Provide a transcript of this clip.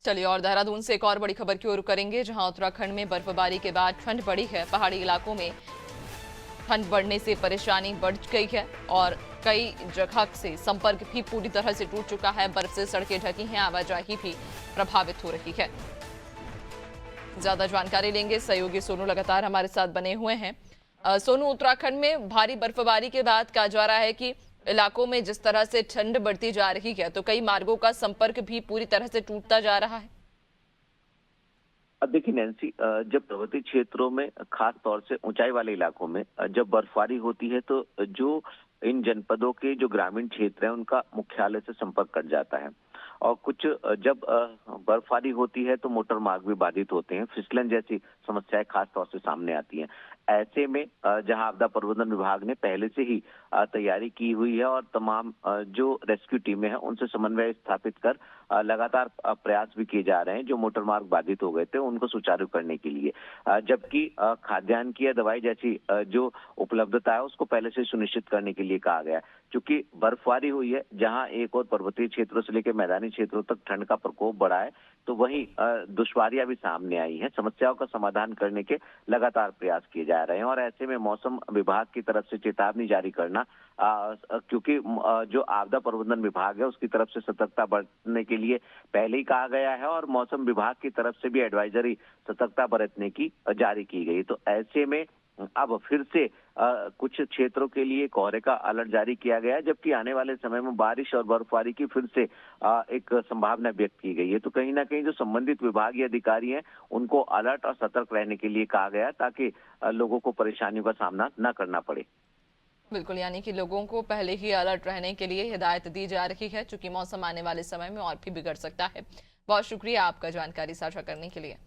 चलिए और देहरादून से एक और बड़ी खबर की ओर करेंगे, जहां उत्तराखंड में बर्फबारी के बाद ठंड बढ़ी है। पहाड़ी इलाकों में ठंड बढ़ने से परेशानी बढ़ गई है और कई जगह से संपर्क भी पूरी तरह से टूट चुका है। बर्फ से सड़कें ढकी हैं, आवाजाही भी प्रभावित हो रही है। ज्यादा जानकारी लेंगे, सहयोगी सोनू लगातार हमारे साथ बने हुए हैं। सोनू, उत्तराखंड में भारी बर्फबारी के बाद कहा जा रहा है कि इलाकों में जिस तरह से ठंड बढ़ती जा रही है, तो कई मार्गों का संपर्क भी पूरी तरह से टूटता जा रहा है। अब देखिए नैन्सी, जब पर्वतीय क्षेत्रों में खास तौर से ऊंचाई वाले इलाकों में जब बर्फबारी होती है तो जो इन जनपदों के जो ग्रामीण क्षेत्र हैं उनका मुख्यालय से संपर्क कट जाता है। और कुछ जब बर्फबारी होती है तो मोटर मार्ग भी बाधित होते हैं, फिसलन जैसी समस्याएं खास तौर से सामने आती हैं। ऐसे में जहां आपदा प्रबंधन विभाग ने पहले से ही तैयारी की हुई है और तमाम जो रेस्क्यू टीमें हैं उनसे समन्वय स्थापित कर लगातार प्रयास भी किए जा रहे हैं जो मोटर मार्ग बाधित हो गए थे उनको सुचारू करने के लिए। जबकि खाद्यान्न की या दवाई जैसी जो उपलब्धता है उसको पहले से सुनिश्चित करने के लिए कहा गया है। चूंकि बर्फबारी हुई है, जहां एक और पर्वतीय क्षेत्रों से लेकर मैदानी क्षेत्रों तक ठंड का प्रकोप बढ़ा है, तो वहीं दुश्वारियां भी सामने आई हैं। समस्याओं का समाधान करने के लगातार प्रयास किए जा रहे हैं और ऐसे में मौसम विभाग की तरफ से चेतावनी जारी करना, क्योंकि जो आपदा प्रबंधन विभाग है उसकी तरफ से सतर्कता बरतने के लिए पहले ही कहा गया है और मौसम विभाग की तरफ से भी एडवाइजरी सतर्कता बरतने की जारी की गई। तो ऐसे में अब फिर से कुछ क्षेत्रों के लिए कोहरे का अलर्ट जारी किया गया है, जबकि आने वाले समय में बारिश और बर्फबारी की फिर से एक संभावना व्यक्त की गई है। तो कहीं ना कहीं जो संबंधित विभागीय अधिकारी हैं उनको अलर्ट और सतर्क रहने के लिए कहा गया ताकि लोगों को परेशानियों का सामना न करना पड़े। बिल्कुल, यानी कि लोगों को पहले ही अलर्ट रहने के लिए हिदायत दी जा रही है, चूंकि मौसम आने वाले समय में और भी बिगड़ सकता है। बहुत शुक्रिया आपका जानकारी साझा करने के लिए।